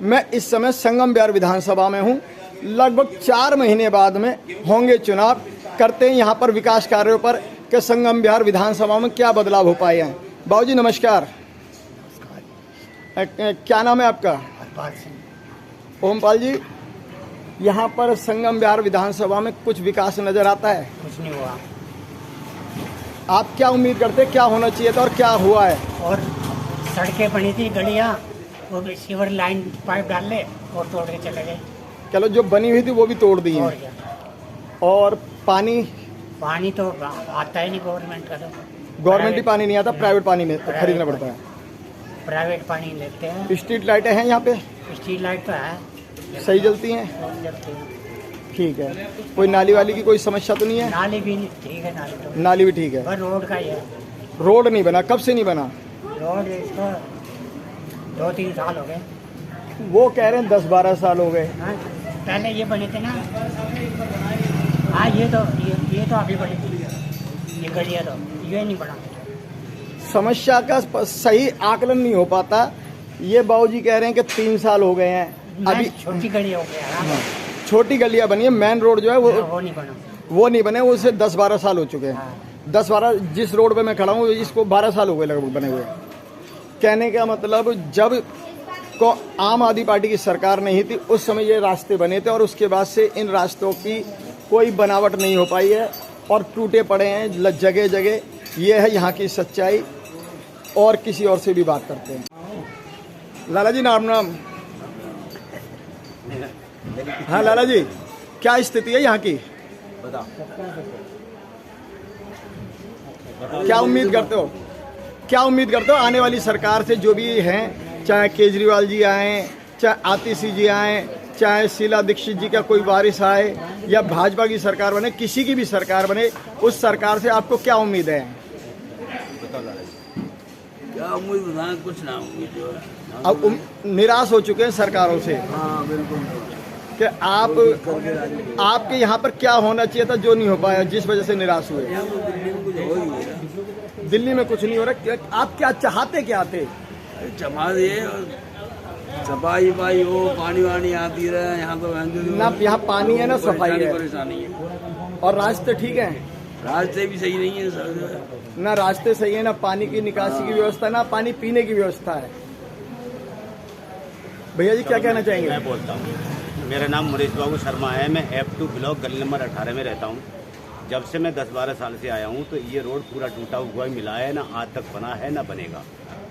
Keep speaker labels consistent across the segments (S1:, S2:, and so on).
S1: मैं इस समय संगम बिहार विधानसभा में हूं। लगभग 4 महीने बाद में होंगे चुनाव। करते हैं यहां पर विकास कार्यों पर कि संगम बिहार विधानसभा में क्या बदलाव हो पाए हैं। बाबूजी नमस्कार। क्या नाम है आपका? ओमपाल जी, यहाँ पर संगम बिहार विधानसभा में कुछ विकास नजर आता है?
S2: कुछ नहीं हुआ।
S1: आप क्या उम्मीद करते हैं क्या होना चाहिए था और क्या हुआ है?
S2: और सड़कें बनी थी, गलियाँ, वो भी सीवर लाइन पाइप डाल ले और तोड़ के चले गए।
S1: चलो, जो बनी हुई थी वो भी तोड़ दी है। और पानी
S2: तो आता ही नहीं गवर्नमेंट का। तो
S1: गवर्नमेंट ही पानी नहीं आता, प्राइवेट पानी में खरीदना पड़ता है।
S2: प्राइवेट पानी लेते हैं।
S1: स्ट्रीट लाइटें हैं यहाँ पे?
S2: स्ट्रीट लाइट तो है,
S1: सही जलती हैं? ठीक है। कोई नाली वाली की कोई समस्या तो नहीं है?
S2: नाली भी नहीं ठीक है,
S1: नाली भी ठीक है।
S2: पर रोड का ही है।
S1: रोड नहीं बना? कब से नहीं बना
S2: रोड? इसको 2-3 साल हो गए।
S1: वो कह रहे हैं 10-12 साल हो गए।
S2: पहले ये बने थे ना। हाँ, ये तो अभी बनी थी। ये गलियाँ तो ये नहीं बना।
S1: समस्या का सही आकलन नहीं हो पाता। ये बाबूजी कह रहे हैं कि 3 साल हो गए हैं। अभी
S2: छोटी गलियाँ हो गया।
S1: छोटी गलियाँ बनी है, मेन रोड जो है वो नहीं बने। वो उसे 10-12 साल हो चुके हैं। 10-12 जिस रोड पे मैं खड़ा हूँ इसको 12 साल हो गए लगभग बने हुए। कहने का मतलब जब को आम आदमी पार्टी की सरकार नहीं थी उस समय ये रास्ते बने थे और उसके बाद से इन रास्तों की कोई बनावट नहीं हो पाई है और टूटे पड़े हैं जगह जगह। ये है यहाँ की सच्चाई। और किसी और से भी बात करते हैं। लाला जी, नाम हाँ लाला जी, क्या स्थिति है यहाँ की? क्या उम्मीद करते हो आने वाली सरकार से? जो भी हैं, चाहे केजरीवाल जी आए, चाहे आतिशी जी आए, चाहे शीला दीक्षित जी का कोई वारिस आए या भाजपा की सरकार बने, किसी की भी सरकार बने, उस सरकार से आपको क्या उम्मीद है?
S3: क्या उम्मीद? कुछ ना उम्मीद।
S1: अब निराश हो चुके हैं सरकारों से।
S3: हाँ बिल्कुल।
S1: कि आपके यहाँ पर क्या होना चाहिए था जो नहीं हो पाया, जिस वजह से निराश हुए? दिल्ली में कुछ नहीं हो रहा। आप क्या चाहते थे?
S3: जमा दिए, सफाई हो, पानी वानी आती रहे। यहाँ तो
S1: ना यहाँ पानी है ना सफाई है।
S3: परेशानी है।
S1: और रास्ते ठीक हैं?
S3: रास्ते भी सही नहीं है सर।
S1: ना रास्ते सही है, ना पानी की निकासी की व्यवस्था, ना पानी पीने की व्यवस्था है। भैया जी क्या कहना चाहेंगे?
S4: मैं बोलता हूँ। मेरा नाम मुरेश बाबू शर्मा है। मैं F2 ब्लॉक गली नंबर 18 में रहता हूँ। जब से मैं 10-12 साल से आया हूँ तो ये रोड पूरा टूटा हुआ मिला है, ना आज तक बना है ना बनेगा।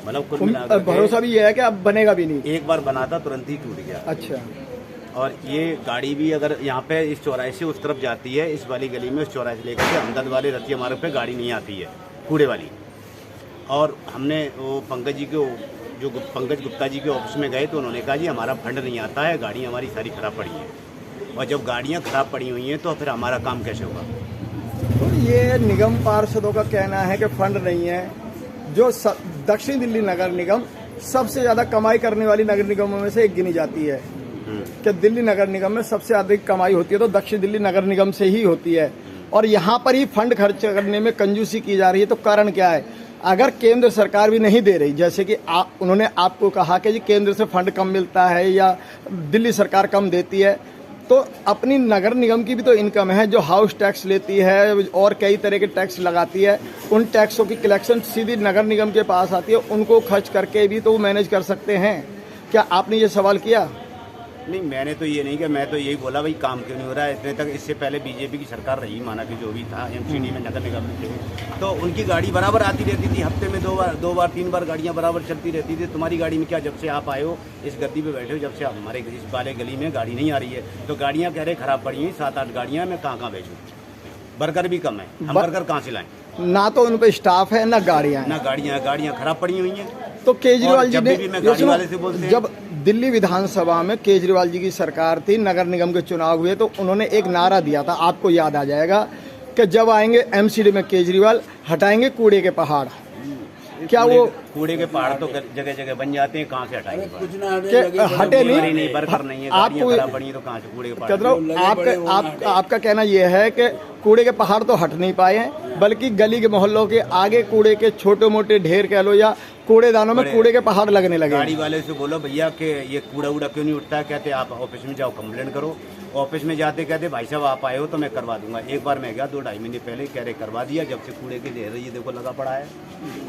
S4: मतलब कुल मिलाकर
S1: भरोसा भी ये है कि अब बनेगा भी नहीं।
S4: एक बार बना था, तुरंत ही टूट गया।
S1: अच्छा।
S4: और ये गाड़ी भी अगर यहाँ पे इस चौराहे से उस तरफ जाती है, इस वाली गली में उस चौराहे से लेकर के हमदर्द वाले रतिया मार्ग पे गाड़ी नहीं आती है, कूड़े वाली। और हमने वो पंकज गुप्ता जी के ऑफिस में गए तो उन्होंने कहा जी हमारा फंड नहीं आता है, गाड़ी हमारी सारी खराब पड़ी है। और जब गाड़ियाँ खराब पड़ी हुई हैं तो फिर हमारा काम कैसे होगा?
S1: तो ये निगम पार्षदों का कहना है कि फंड नहीं है। जो दक्षिण दिल्ली नगर निगम सबसे ज्यादा कमाई करने वाली नगर निगमों में से एक गिनी जाती है। कि दिल्ली नगर निगम में सबसे अधिक कमाई होती है तो दक्षिण दिल्ली नगर निगम से ही होती है। और यहाँ पर ही फंड खर्च करने में कंजूसी की जा रही है। तो कारण क्या है? अगर केंद्र सरकार भी नहीं दे रही, जैसे कि उन्होंने आपको कहा कि जी केंद्र से फंड कम मिलता है या दिल्ली सरकार कम देती है, तो अपनी नगर निगम की भी तो इनकम है जो हाउस टैक्स लेती है और कई तरह के टैक्स लगाती है। उन टैक्सों की कलेक्शन सीधी नगर निगम के पास आती है। उनको खर्च करके भी तो मैनेज कर सकते हैं। क्या आपने ये सवाल किया?
S4: नहीं, मैंने तो ये नहीं किया। मैं तो यही बोला भाई काम क्यों नहीं हो रहा है इतने तक। इससे पहले बीजेपी की सरकार रही, माना कि जो भी था MCD में नगर निगम में थे तो उनकी गाड़ी बराबर आती रहती थी। हफ्ते में 2-3 बार गाड़ियाँ बराबर चलती रहती थी। तुम्हारी गाड़ी में क्या? जब से आप आए हो इस गद्दी पे बैठे हो, जब से आप हमारे इस वाले गली में गाड़ी नहीं आ रही है तो गाड़ियाँ कह रहे खराब पड़ी हैं। 7-8 गाड़ियाँ मैं कहाँ भेजूँ? वर्कर भी कम है, हम वर्कर कहाँ से लाएं?
S1: ना तो उन पे स्टाफ है ना गाड़ियाँ
S4: ना गाड़ियाँ खराब पड़ी हुई हैं।
S1: तो केजरीवाल जी ने
S4: जब
S1: दिल्ली विधानसभा में केजरीवाल जी की सरकार थी, नगर निगम के चुनाव हुए तो उन्होंने एक नारा दिया था, आपको याद आ जाएगा, कि जब आएंगे MCD में केजरीवाल हटाएंगे कूड़े के पहाड़। क्या वो
S4: कूड़े के पहाड़ तो जगह जगह बन जाते हैं, कहाँ से हटाएंगे?
S3: कुछ ना हटे,
S1: कि
S3: लगे
S1: हटे
S3: पड़े
S1: नहीं।
S3: हैं।
S4: नहीं बरकर नहीं है, गाड़ियाँ खराब पड़ी हैं, तो कहाँ से कूड़े के पहाड़?
S1: कहते रहो, आपका कहना यह है कि कूड़े के पहाड़ तो हट नहीं पाए हैं, बल्कि गली के मोहल्लों के आगे कूड़े के छोटे मोटे ढेर कह लो या कूड़ेदानों में कूड़े के पहाड़ लगने लगे।
S4: गाड़ी वाले से बोलो भैया कि ये कूड़ा उड़ा क्यों नहीं उठता है? कहते आप ऑफिस में जाओ कंप्लेंट करो। ऑफिस में जाते कहते भाई साहब आप आए हो तो मैं करवा दूंगा। एक बार मैं गया 2-2.5 महीने पहले, कह रहे करवा दिया। जब से कूड़े के ढेर ये देखो लगा पड़ा है,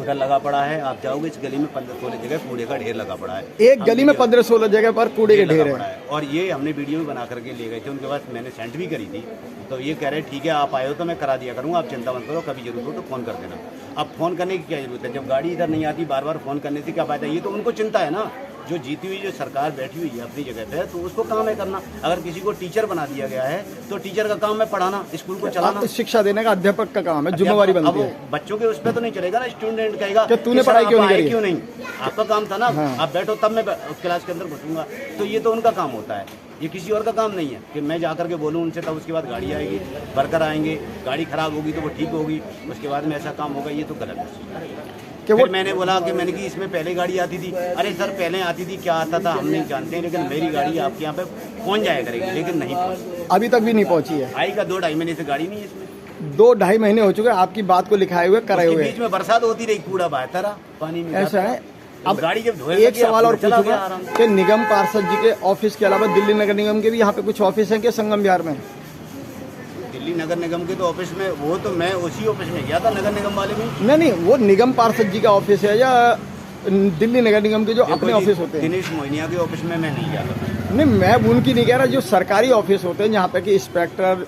S4: उधर लगा पड़ा है। आप जाओगे इस गली में 15-16 जगह कूड़े का ढेर लगा पड़ा है।
S1: एक गली में 15-16 जगह पर कूड़े के ढेर है।
S4: और ये हमने वीडियो भी बना करके ले गए थे उनके पास, मैंने सेंड भी करी थी। तो ये कह रहे ठीक है आप आए हो तो मैं करा दिया करूँगा, आप चिंता मत करो, कभी जरूरत हो तो फ़ोन कर देना। अब फ़ोन करने की क्या जरूरत है? जब गाड़ी इधर नहीं आती बार बार फ़ोन करने से क्या फायदा? ये तो उनको चिंता है ना, जो जीती हुई जो सरकार बैठी हुई है अपनी जगह पे, तो उसको काम है करना। अगर किसी को टीचर बना दिया गया है तो टीचर का काम है पढ़ाना, स्कूल को चलाना।
S1: शिक्षा देने का अध्यापक का काम है, जिम्मेवारी बनती है।
S4: अब बच्चों के उस पर तो नहीं चलेगा ना, स्टूडेंट कहेगा
S1: कि तूने पढ़ाई क्यों नहीं करी?
S4: क्यों नहीं? आपका काम था ना, आप बैठो तब मैं क्लास के अंदर घुसूंगा। तो ये तो उनका काम होता है, ये किसी और का काम नहीं है कि मैं जाकर के बोलूँ उनसे, तब उसके बाद गाड़ी आएगी, वर्कर आएंगे, गाड़ी खराब होगी तो वो ठीक होगी, उसके बाद में ऐसा काम होगा। ये तो गलत है। कि वो मैंने बोला कि मैंने कि इसमें पहले गाड़ी आती थी। अरे सर पहले आती थी, क्या आता था हम नहीं जानते हैं, लेकिन मेरी गाड़ी आपके यहाँ पे पहुँच जाया करेगी, लेकिन नहीं पहुँची,
S1: अभी तक भी नहीं पहुंची है।
S4: आई का 2-2.5 महीने से गाड़ी नहीं है इसमें।
S1: 2-2.5 महीने हो चुके आपकी बात को लिखाए हुए कराए हुए।
S4: बीच में बरसात होती रही, कूड़ा बहता रहा पानी में,
S1: ऐसा है।
S4: अब गाड़ी जब धोए
S1: एक सवाल और पूछूंगा कि निगम पार्षद जी के ऑफिस के अलावा दिल्ली नगर निगम के भी यहाँ पे कुछ ऑफिस हैं क्या संगम विहार में?
S4: दिल्ली नगर निगम के तो ऑफिस में, वो तो मैं उसी ऑफिस में गया था नगर निगम वाले में।
S1: नहीं, वो निगम पार्षद जी का ऑफिस है या दिल्ली नगर निगम के जो अपने ऑफिस होते हैं?
S4: दिनेश मोहनिया के ऑफिस में मैं नहीं गया था।
S1: नहीं, मैं उनकी नहीं कह रहा, जो सरकारी ऑफिस होते हैं जहाँ पे कि इंस्पेक्टर,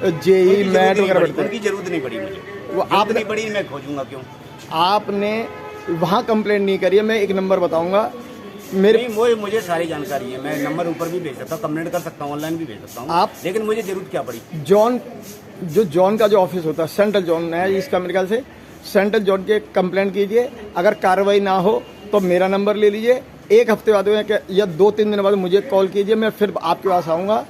S1: जेई, मैट वगैरह बैठते हैं।
S4: उनकी जरूरत नहीं पड़ी मुझे,
S1: वो आप
S4: नहीं पड़ी, मैं खोजूंगा क्यों?
S1: आपने वहाँ कंप्लेंट नहीं करी है। मैं एक नंबर बताऊंगा मेरे,
S4: नहीं मुझे सारी जानकारी है, मैं नंबर ऊपर भी भेज सकता हूँ, कंप्लेंट कर सकता हूँ, ऑनलाइन भी भेज सकता हूँ
S1: आप,
S4: लेकिन मुझे जरूरत क्या पड़ी?
S1: जॉन का जो ऑफिस होता है, सेंट्रल जॉन है इसका, मेरे ख्याल से सेंट्रल जॉन के कंप्लेंट कीजिए। अगर कार्रवाई ना हो तो मेरा नंबर ले लीजिए, एक हफ्ते बाद या 2-3 दिन बाद मुझे कॉल कीजिए, मैं फिर आपके पास आऊँगा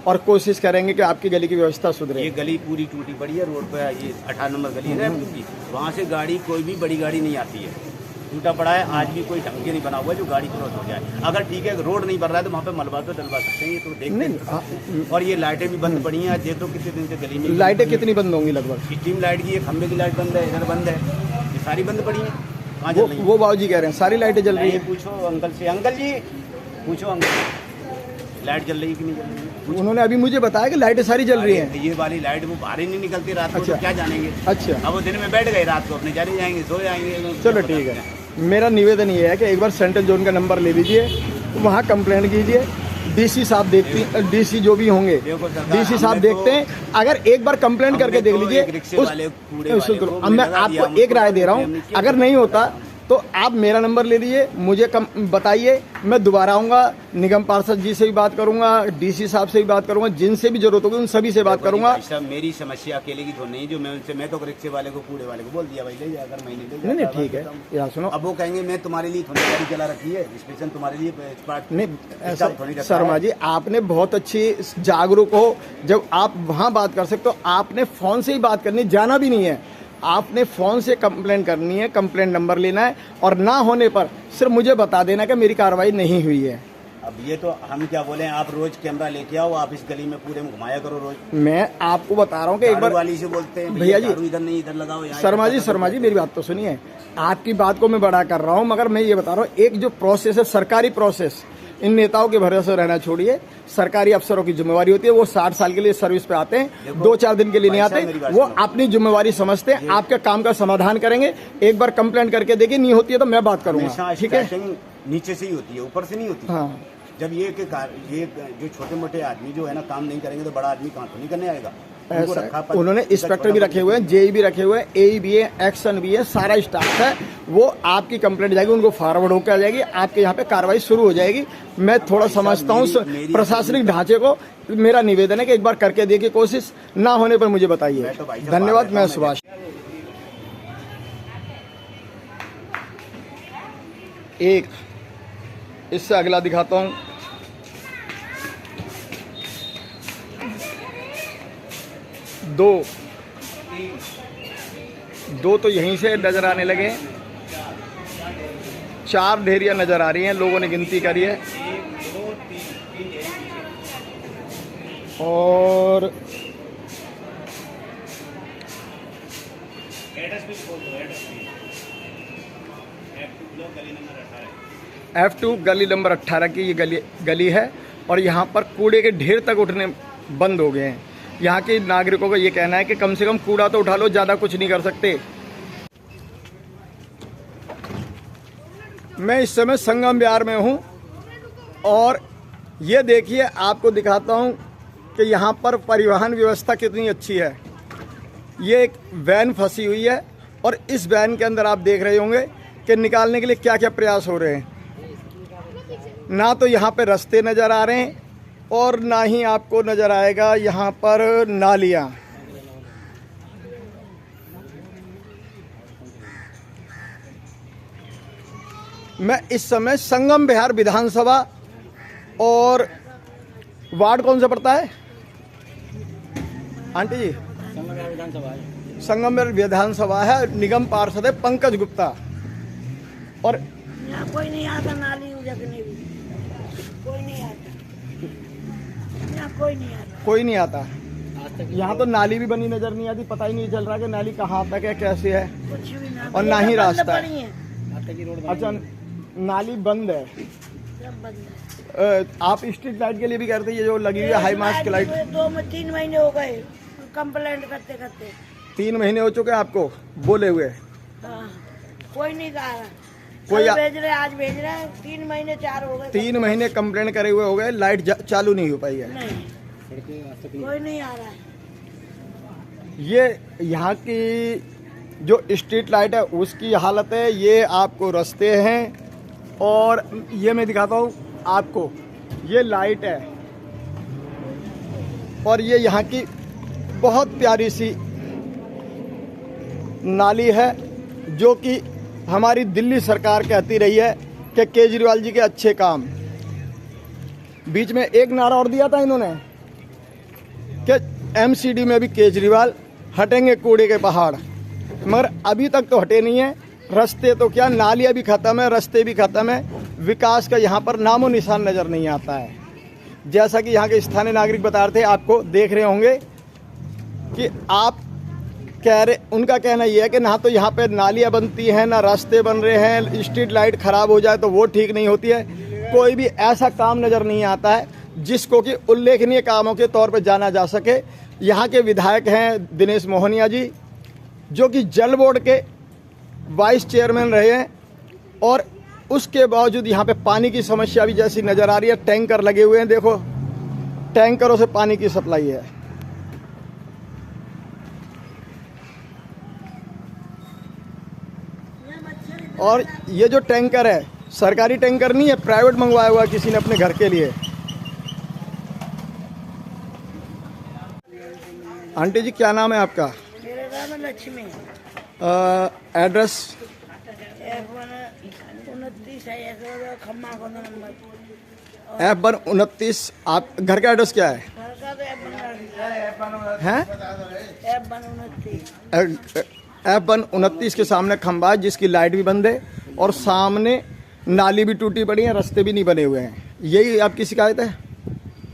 S1: और कोशिश करेंगे कि आपकी गली की व्यवस्था सुधरे।
S4: ये गली पूरी टूटी पड़ी है रोड पर, ये 18 नंबर गली है ना, वहाँ से गाड़ी, कोई भी बड़ी गाड़ी नहीं आती है, टूटा पड़ा है। आज भी कोई ढंग के नहीं बना हुआ है जो गाड़ी क्रॉस हो जाए। अगर ठीक है रोड नहीं बन रहा है तो वहाँ पे मलबा तो डलवा सकते हैं, ये तो देखते हैं। और ये लाइटें भी बंद पड़ी हैं, आज देख लो कितने दिन से गली में।
S1: लाइटें कितनी बंद होंगी लगभग?
S4: स्ट्रीम लाइट की, ये खंबे की लाइट बंद है, इधर बंद है, ये सारी बंद पड़ी है। कहाँ चल रही है?
S1: वो बाबूजी कह रहे हैं सारी लाइटें जल रही
S4: ये
S1: हैं।
S4: पूछो अंकल से, अंकल जी पूछो अंकल लाइट जल रही है कि नहीं जल रही है?
S1: उन्होंने अभी मुझे बताया कि लाइटें सारी जल रही हैं।
S4: ये वाली लाइट वो बाहर ही नहीं निकलती रात को, तो क्या जानेंगे?
S1: अच्छा,
S4: अब वो दिन में बैठ गए, रात को अपने चले जाएंगे, सो जाएंगे।
S1: चलो ठीक है। मेरा निवेदन ये है कि एक बार सेंट्रल जोन का नंबर ले लीजिए, वहाँ कंप्लेंट कीजिए। डीसी साहब देखती, डीसी जो भी होंगे, डीसी साहब देखते हैं। अगर एक बार कंप्लेंट करके देख लीजिए। अब मैं आपको एक राय दे रहा हूँ, अगर नहीं होता तो आप मेरा नंबर ले लीजिए, मुझे बताइए, मैं दोबारा आऊँगा, निगम पार्षद जी से भी बात करूँगा, डीसी साहब से भी बात करूँगा, जिनसे भी जरूरत होगी उन सभी से बात करूँगा।
S4: मेरी समस्या अकेले की तो नहीं, जो मैं तो रिक्शे वाले को, कूड़े वाले को बोल दिया भाई ले जा, अगर मैं
S1: नहीं ठीक है यार सुनो।
S4: अब वो कहेंगे मैं तुम्हारे लिए थोड़ी गाड़ी चला रखी है, स्पेशल तुम्हारे लिए।
S1: नहीं ऐसा शर्मा जी, आपने बहुत अच्छी जागरूक हो, जब आप वहाँ बात कर सकते हो, आपने फोन से ही बात करनी, जाना भी नहीं है, आपने फ़ोन से कंप्लेंट करनी है, कंप्लेंट नंबर लेना है, और ना होने पर सिर्फ मुझे बता देना कि मेरी कार्रवाई नहीं हुई है।
S4: अब ये तो हम क्या बोले, आप रोज कैमरा लेके आओ, आप इस गली में पूरे में घुमाया करो रोज।
S1: मैं आपको बता रहा हूँ कि एक बार
S4: वाली से बोलते हैं
S1: भैया जी,
S4: इधर नहीं इधर लगाओ।
S1: शर्मा जी मेरी बात तो सुनिए, आपकी बात को मैं बड़ा कर रहा हूँ, मगर मैं ये बता रहा हूँ, एक जो प्रोसेस है, सरकारी प्रोसेस, इन नेताओं के भरोसे रहना छोड़िए। सरकारी अफसरों की जिम्मेवारी होती है, वो 60 साल के लिए सर्विस पे आते हैं, 2-4 दिन के लिए नहीं आते, वो अपनी जिम्मेवारी समझते हैं, आपके काम का समाधान करेंगे। एक बार कंप्लेंट करके देखिए, नहीं होती है तो मैं बात करूंगा, ठीक है?
S4: नीचे से ही होती है, ऊपर से नहीं होती।
S1: हाँ,
S4: जब ये जो छोटे मोटे आदमी जो है ना काम नहीं करेंगे तो बड़ा आदमी काम तो नहीं करने आएगा।
S1: ऐसा उन्होंने इंस्पेक्टर भी रखे हुए हैं, जेई भी रखे हुए हैं, एई भी है, एक्शन भी है, सारा स्टाफ है। वो आपकी कंप्लेंट जाएगी, उनको फॉरवर्ड होकर आ जाएगी, आपके यहाँ पे कार्रवाई शुरू हो जाएगी। मैं थोड़ा समझता हूँ प्रशासनिक ढांचे को, मेरा निवेदन है कि एक बार करके देखिए कोशिश, ना होने पर मुझे बताइए। धन्यवाद। मैं सुभाष। एक इससे अगला दिखाता हूँ, दो तो यहीं से नजर आने लगे। 4 ढेरियाँ नज़र आ रही हैं, लोगों ने गिनती करी है।
S4: 1 2 3 ढेरी
S1: और
S4: एड्रेस भी बोल दो, एड्रेस भी
S1: F2 गली नंबर 18 की ये गली है और यहाँ पर कूड़े के ढेर तक उठने बंद हो गए हैं। यहाँ के नागरिकों का ये कहना है कि कम से कम कूड़ा तो उठा लो, ज़्यादा कुछ नहीं कर सकते। मैं इस समय संगम विहार में हूँ और ये देखिए, आपको दिखाता हूँ कि यहाँ पर परिवहन व्यवस्था कितनी अच्छी है। ये एक वैन फंसी हुई है और इस वैन के अंदर आप देख रहे होंगे कि निकालने के लिए क्या क्या प्रयास हो रहे हैं। ना तो यहाँ पे रास्ते नज़र आ रहे हैं और ना ही आपको नज़र आएगा यहाँ पर नालियाँ। मैं इस समय संगम विहार विधानसभा और वार्ड कौन सा पड़ता है आंटी जी? संगम विहार विधानसभा है। निगम पार्षद है पंकज गुप्ता। और
S5: यहाँ कोई नहीं आता नाली उजगने भी, कोई नहीं आता, यहाँ कोई नहीं आता,
S1: कोई नहीं आता। यहाँ तो नाली भी बनी नजर नहीं आती, पता ही नहीं चल रहा कि नाली कहाँ तक है, कैसे है,
S5: कुछ भी ना।
S1: और ना ही रास्ता है।
S5: है,
S1: अच्छा, नाली बंद है।
S5: सब बंद है।
S1: आप स्ट्रीट लाइट के लिए भी कहते हैं, ये जो लगी हुई है हाई मास्ट की लाइट,
S5: 3 महीने हो गए कंप्लेंट करते करते।
S1: 3 महीने हो चुके हैं आपको बोले हुए।
S5: हाँ, कोई नहीं कहा रहा।
S1: कोई
S5: कल भेज रहे, आज भेज रहे हैं, 3 महीने 4 हो गए।
S1: 3 महीने कंप्लेंट करे हुए हो गए, लाइट चालू नहीं हो पाई है।
S5: नहीं, कोई नहीं आ रहा है।
S1: ये यहाँ की जो स्ट्रीट लाइट है उसकी हालत है। ये आपको रास्ते हैं और ये मैं दिखाता हूँ आपको, ये लाइट है और ये यहाँ की बहुत प्यारी सी नाली है जो कि हमारी दिल्ली सरकार कहती रही है कि केजरीवाल जी के अच्छे काम। बीच में एक नारा और दिया था इन्होंने कि MCD में भी केजरीवाल, हटेंगे कूड़े के पहाड़, मगर अभी तक तो हटे नहीं है। रास्ते तो क्या, नालियाँ भी ख़त्म है, रास्ते भी ख़त्म है, विकास का यहाँ पर नामो निशान नज़र नहीं आता है। जैसा कि यहाँ के स्थानीय नागरिक बता रहे थे, आपको देख रहे होंगे कि आप कह रहे, उनका कहना यह है कि ना तो यहाँ पे नालियाँ बनती हैं, ना रास्ते बन रहे हैं, स्ट्रीट लाइट ख़राब हो जाए तो वो ठीक नहीं होती है। कोई भी ऐसा काम नज़र नहीं आता है जिसको कि उल्लेखनीय कामों के तौर पर जाना जा सके। यहाँ के विधायक हैं दिनेश मोहनिया जी, जो कि जल बोर्ड के वाइस चेयरमैन रहे हैं और उसके बावजूद यहाँ पे पानी की समस्या भी जैसी नज़र आ रही है। टैंकर लगे हुए हैं, देखो टैंकरों से पानी की सप्लाई है। और ये जो टैंकर है सरकारी टैंकर नहीं है, प्राइवेट मंगवाया हुआ है किसी ने अपने घर के लिए। आंटी जी क्या नाम है आपका?
S5: मेरा नाम है लक्ष्मी।
S1: एड्रेस?
S5: F1 29 है, खम्मा का नंबर।
S1: F1 29। आप घर का एड्रेस क्या है?
S5: घर का तो
S1: F1 29 के सामने खंबा है जिसकी लाइट भी बंद है और सामने नाली भी टूटी पड़ी है, रास्ते भी नहीं बने हुए हैं। यही आपकी शिकायत है?